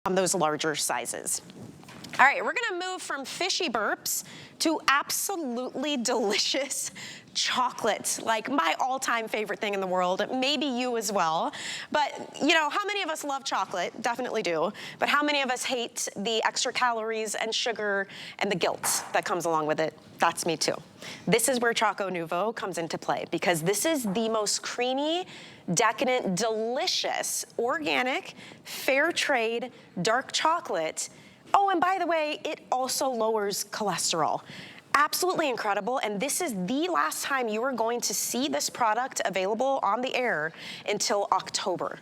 on those larger sizes. All right, we're gonna move from fishy burps to absolutely delicious chocolate, like my all-time favorite thing in the world, maybe you as well. But you know, how many of us love chocolate? Definitely do. But how many of us hate the extra calories and sugar and the guilt that comes along with it? That's me too. This is where ChocoNuvo comes into play, because this is the most creamy, decadent, delicious, organic, fair trade, dark chocolate. Oh, and by the way, it also lowers cholesterol. Absolutely incredible, and this is the last time you are going to see this product available on the air until October.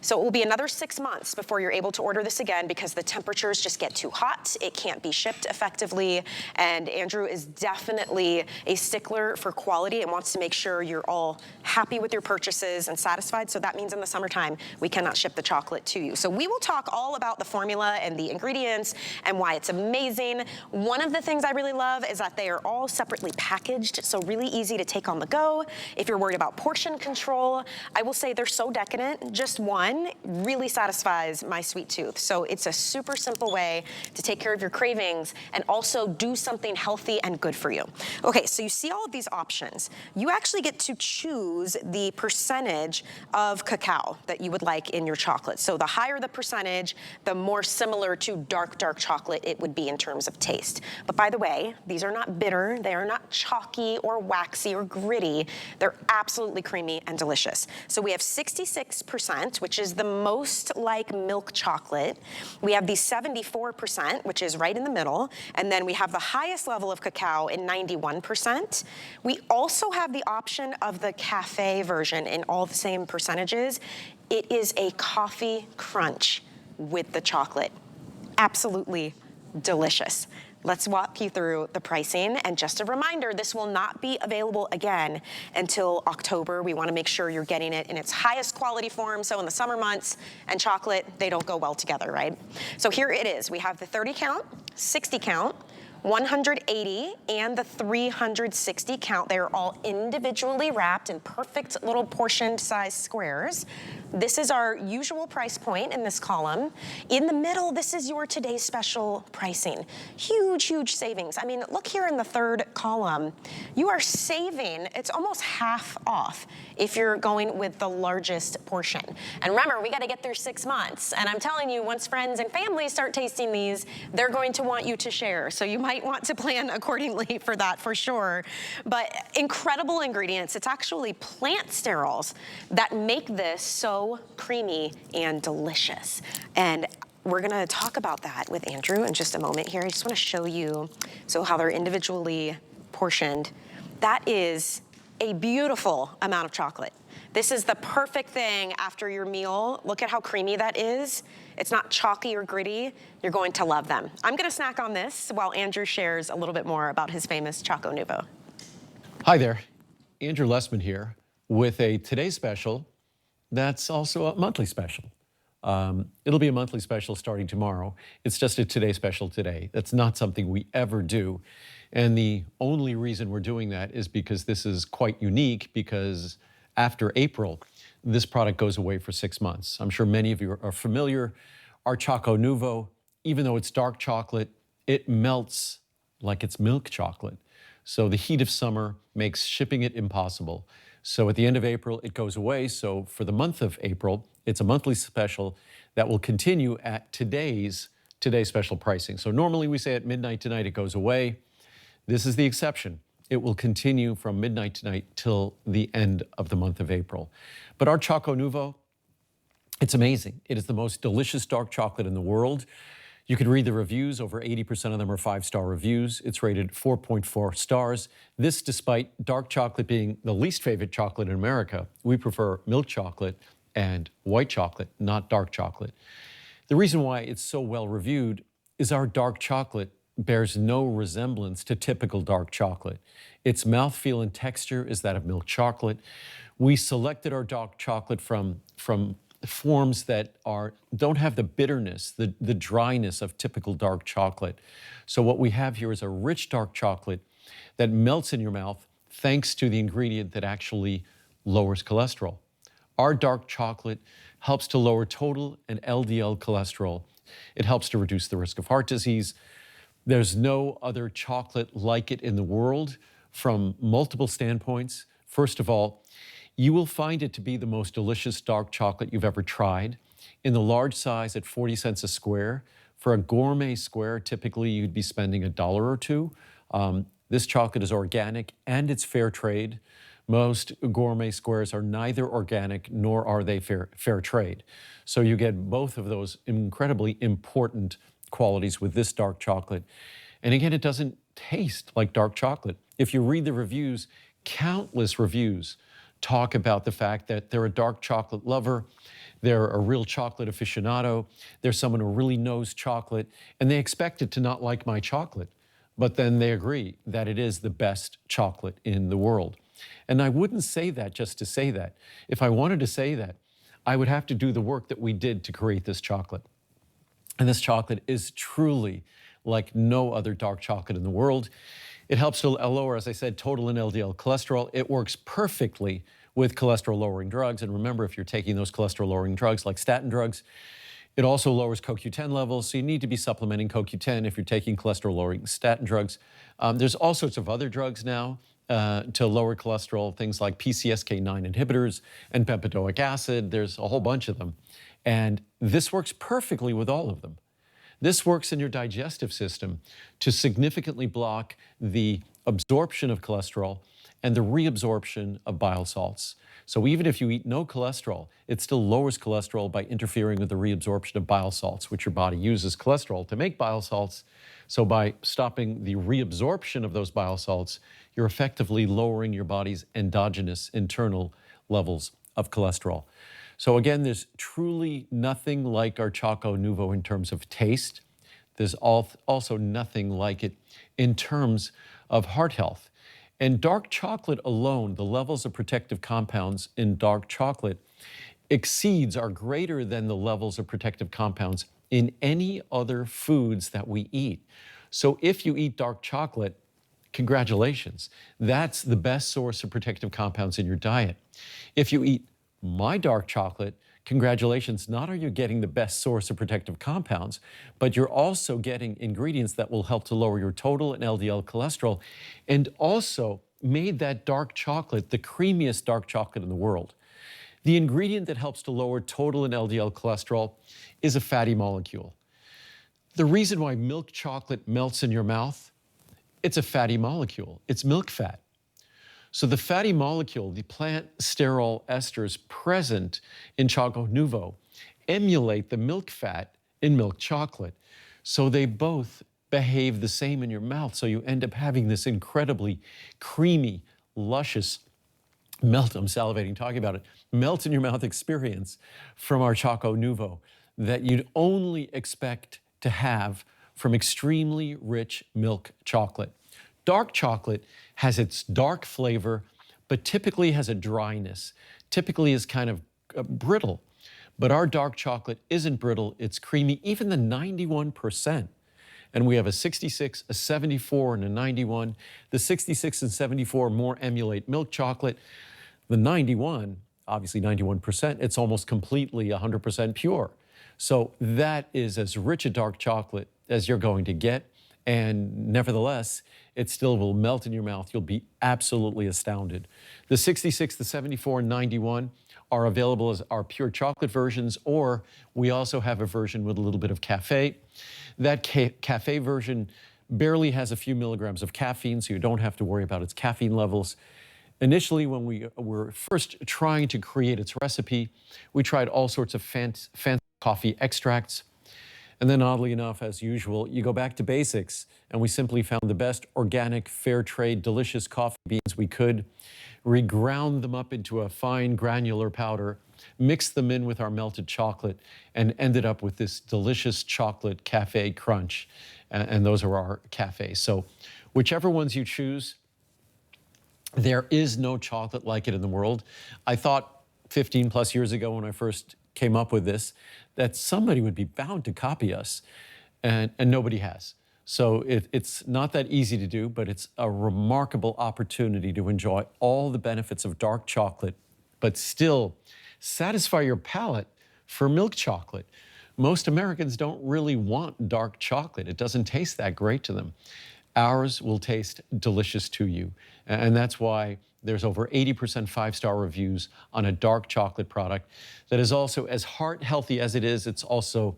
So it will be another 6 months before you're able to order this again, because the temperatures just get too hot. It can't be shipped effectively. And Andrew is definitely a stickler for quality and wants to make sure you're all happy with your purchases and satisfied. So that means in the summertime, we cannot ship the chocolate to you. So we will talk all about the formula and the ingredients and why it's amazing. One of the things I really love is that they are all separately packaged, so really easy to take on the go. If you're worried about portion control, I will say they're so decadent. Just one really satisfies my sweet tooth. So it's a super simple way to take care of your cravings and also do something healthy and good for you. Okay, so you see all of these options. You actually get to choose the percentage of cacao that you would like in your chocolate. So the higher the percentage, the more similar to dark chocolate it would be in terms of taste. But by the way, these are not bitter, they are not chalky or waxy or gritty. They're absolutely creamy and delicious. So we have 66%, which is the most like milk chocolate. We have the 74%, which is right in the middle. And then we have the highest level of cacao in 91%. We also have the option of the cafe version in all the same percentages. It is a coffee crunch with the chocolate. Absolutely delicious. Let's walk you through the pricing. And just a reminder, this will not be available again until October. We want to make sure you're getting it in its highest quality form. So in the summer months and chocolate, they don't go well together, right? So here it is. We have the 30 count, 60 count, 180, and the 360 count. They're all individually wrapped in perfect little portioned size squares. This is our usual price point in this column. In the middle, this is your today's special pricing. Huge, huge savings. I mean, look here in the third column. You are saving, it's almost half off if you're going with the largest portion. And remember, we gotta get through 6 months. And I'm telling you, once friends and family start tasting these, they're going to want you to share. So you might want to plan accordingly for that, for sure. But incredible ingredients. It's actually plant sterols that make this so creamy and delicious. And we're gonna talk about that with Andrew in just a moment here. I just wanna show you how they're individually portioned. That is a beautiful amount of chocolate. This is the perfect thing after your meal. Look at how creamy that is. It's not chalky or gritty. You're going to love them. I'm gonna snack on this while Andrew shares a little bit more about his famous ChocoNuvo. Hi there, Andrew Lessman here with a Today Special that's also a monthly special. It'll be a monthly special starting tomorrow. It's just a Today Special today. That's not something we ever do. And the only reason we're doing that is because this is quite unique, because after April, this product goes away for 6 months. I'm sure many of you are familiar. Our ChocoNuvo, even though it's dark chocolate, it melts like it's milk chocolate. So the heat of summer makes shipping it impossible. So at the end of April, it goes away. So for the month of April, it's a monthly special that will continue at today's special pricing. So normally we say at midnight tonight it goes away. This is the exception. It will continue from midnight tonight till the end of the month of April. But our ChocoNuvo, it's amazing. It is the most delicious dark chocolate in the world. You can read the reviews. Over 80% of them are 5-star reviews. It's rated 4.4 stars. This despite dark chocolate being the least favorite chocolate in America. We prefer milk chocolate and white chocolate, not dark chocolate. The reason why it's so well reviewed is our dark chocolate bears no resemblance to typical dark chocolate. Its mouthfeel and texture is that of milk chocolate. We selected our dark chocolate from forms that don't have the bitterness, the dryness of typical dark chocolate. So what we have here is a rich dark chocolate that melts in your mouth thanks to the ingredient that actually lowers cholesterol. Our dark chocolate helps to lower total and LDL cholesterol. It helps to reduce the risk of heart disease. There's no other chocolate like it in the world from multiple standpoints. First of all, you will find it to be the most delicious dark chocolate you've ever tried. In the large size at 40 cents a square. For a gourmet square, typically you'd be spending $1 or $2. This chocolate is organic and it's fair trade. Most gourmet squares are neither organic nor are they fair trade. So you get both of those incredibly important qualities with this dark chocolate. And again, it doesn't taste like dark chocolate. If you read the reviews, countless reviews talk about the fact that they're a dark chocolate lover, they're a real chocolate aficionado, they're someone who really knows chocolate, and they expect it to not like my chocolate, but then they agree that it is the best chocolate in the world. And I wouldn't say that just to say that. If I wanted to say that, I would have to do the work that we did to create this chocolate. And this chocolate is truly like no other dark chocolate in the world. It helps to lower, as I said, total and LDL cholesterol. It works perfectly with cholesterol-lowering drugs. And remember, if you're taking those cholesterol-lowering drugs like statin drugs, it also lowers CoQ10 levels, so you need to be supplementing CoQ10 if you're taking cholesterol-lowering statin drugs. There's all sorts of other drugs now to lower cholesterol, things like PCSK9 inhibitors and bempedoic acid. There's a whole bunch of them. And this works perfectly with all of them. This works in your digestive system to significantly block the absorption of cholesterol and the reabsorption of bile salts. So even if you eat no cholesterol, it still lowers cholesterol by interfering with the reabsorption of bile salts, which your body uses cholesterol to make bile salts. So by stopping the reabsorption of those bile salts, you're effectively lowering your body's endogenous internal levels of cholesterol. So again, there's truly nothing like our ChocoNuvo in terms of taste. There's also nothing like it in terms of heart health. And dark chocolate alone, the levels of protective compounds in dark chocolate exceeds or greater than the levels of protective compounds in any other foods that we eat. So if you eat dark chocolate, congratulations. That's the best source of protective compounds in your diet. If you eat my dark chocolate, congratulations, not are you getting the best source of protective compounds, but you're also getting ingredients that will help to lower your total and LDL cholesterol, and also made that dark chocolate the creamiest dark chocolate in the world. The ingredient that helps to lower total and LDL cholesterol is a fatty molecule. The reason why milk chocolate melts in your mouth, it's a fatty molecule. It's milk fat. So the fatty molecule, the plant sterol esters present in ChocoNuvo, emulate the milk fat in milk chocolate. So they both behave the same in your mouth. So you end up having this incredibly creamy, luscious melt, I'm salivating talking about it, melt in your mouth experience from our ChocoNuvo that you'd only expect to have from extremely rich milk chocolate. Dark chocolate has its dark flavor, but typically has a dryness, typically is kind of brittle. But our dark chocolate isn't brittle, it's creamy, even the 91%. And we have a 66, a 74, and a 91. The 66 and 74 more emulate milk chocolate. The 91, obviously 91%, it's almost completely 100% pure. So that is as rich a dark chocolate as you're going to get. And nevertheless, it still will melt in your mouth. You'll be absolutely astounded. The 66, the 74, and 91 are available as our pure chocolate versions, or we also have a version with a little bit of cafe. That cafe version barely has a few milligrams of caffeine, so you don't have to worry about its caffeine levels. Initially, when we were first trying to create its recipe, we tried all sorts of fancy coffee extracts. And then oddly enough, as usual, you go back to basics, and we simply found the best organic, fair trade, delicious coffee beans we could, reground them up into a fine granular powder, mixed them in with our melted chocolate, and ended up with this delicious chocolate cafe crunch. And those are our cafes. So whichever ones you choose, there is no chocolate like it in the world. I thought 15 plus years ago when I first came up with this, that somebody would be bound to copy us, and nobody has. So it's not that easy to do, but it's a remarkable opportunity to enjoy all the benefits of dark chocolate, but still satisfy your palate for milk chocolate. Most Americans don't really want dark chocolate. It doesn't taste that great to them. Ours will taste delicious to you. And that's why there's over 80% five-star reviews on a dark chocolate product that is also as heart healthy as it is. It's also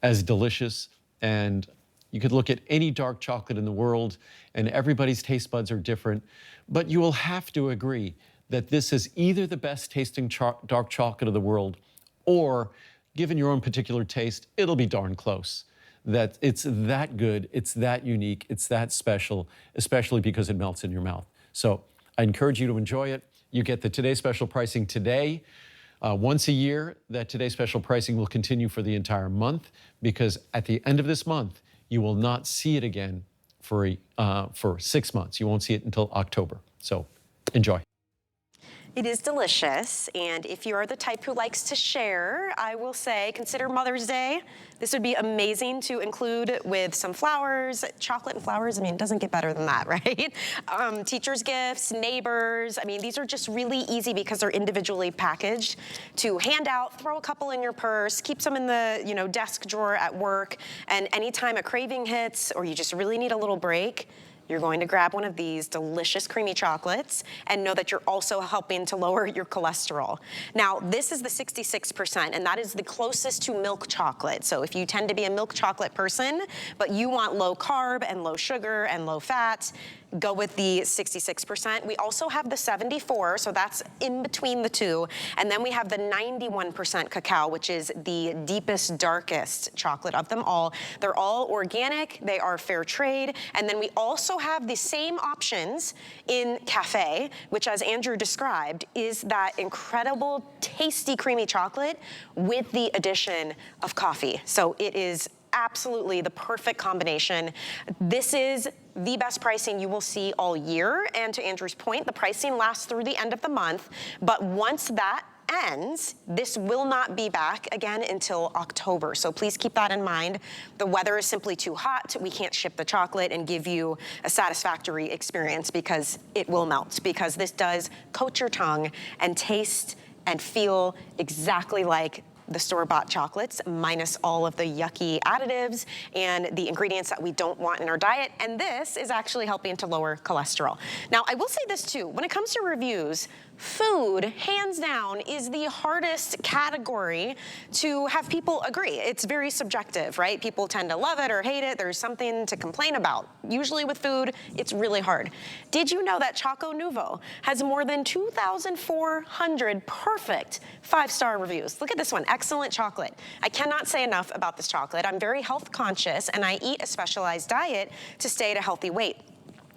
as delicious. And you could look at any dark chocolate in the world and everybody's taste buds are different, but you will have to agree that this is either the best tasting dark chocolate of the world, or given your own particular taste, it'll be darn close. That it's that good, it's that unique, it's that special, especially because it melts in your mouth. So I encourage you to enjoy it. You get the Today Special pricing today. Once a year, that Today Special pricing will continue for the entire month, because at the end of this month, you will not see it again for 6 months. You won't see it until October. So enjoy. It is delicious, and if you are the type who likes to share, I will say consider Mother's Day. This would be amazing to include with some flowers, chocolate and flowers. I mean, it doesn't get better than that, right? Teachers' gifts, neighbors. I mean, these are just really easy because they're individually packaged to hand out, throw a couple in your purse, keep some in the desk drawer at work, and anytime a craving hits or you just really need a little break, you're going to grab one of these delicious creamy chocolates and know that you're also helping to lower your cholesterol. Now, this is the 66%, and that is the closest to milk chocolate. So if you tend to be a milk chocolate person, but you want low carb and low sugar and low fat, go with the 66%. We also have the 74, so that's in between the two. And then we have the 91% cacao, which is the deepest, darkest chocolate of them all. They're all organic, they are fair trade. And then we also have the same options in cafe, which, as Andrew described, is that incredible, tasty, creamy chocolate with the addition of coffee. So it is absolutely the perfect combination. This is the best pricing you will see all year. And to Andrew's point, the pricing lasts through the end of the month. But once that ends, this will not be back again until October. So please keep that in mind. The weather is simply too hot. We can't ship the chocolate and give you a satisfactory experience because it will melt, because this does coat your tongue and taste and feel exactly like the store-bought chocolates, minus all of the yucky additives and the ingredients that we don't want in our diet. And this is actually helping to lower cholesterol. Now, I will say this too, when it comes to reviews, food, hands down, is the hardest category to have people agree. It's very subjective, right? People tend to love it or hate it. There's something to complain about. Usually with food, it's really hard. Did you know that ChocoNuvo has more than 2,400 perfect five-star reviews? Look at this one, excellent chocolate. I cannot say enough about this chocolate. I'm very health conscious and I eat a specialized diet to stay at a healthy weight.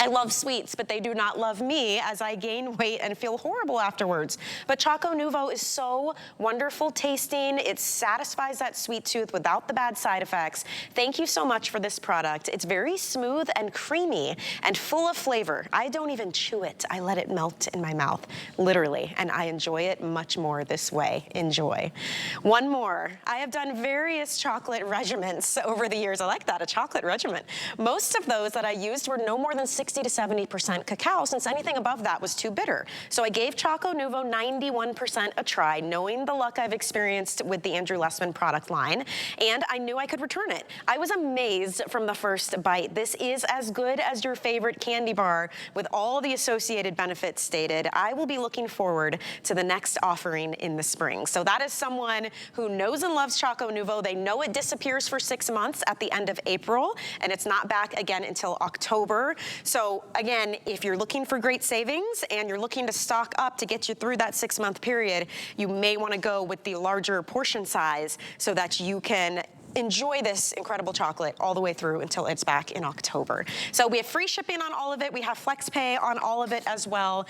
I love sweets, but they do not love me as I gain weight and feel horrible afterwards. But ChocoNuvo is so wonderful tasting. It satisfies that sweet tooth without the bad side effects. Thank you so much for this product. It's very smooth and creamy and full of flavor. I don't even chew it. I let it melt in my mouth, literally, and I enjoy it much more this way. Enjoy. One more. I have done various chocolate regimens over the years. I like that, a chocolate regimen. Most of those that I used were no more than 60 to 70% cacao, since anything above that was too bitter. So I gave ChocoNuvo 91% a try, knowing the luck I've experienced with the Andrew Lessman product line, and I knew I could return it. I was amazed from the first bite. This is as good as your favorite candy bar with all the associated benefits stated. I will be looking forward to the next offering in the spring. So that is someone who knows and loves ChocoNuvo. They know it disappears for 6 months at the end of April, and it's not back again until October. So again, if you're looking for great savings and you're looking to stock up to get you through that 6-month period, you may want to go with the larger portion size so that you can enjoy this incredible chocolate all the way through until it's back in October. So we have free shipping on all of it. We have FlexPay on all of it as well.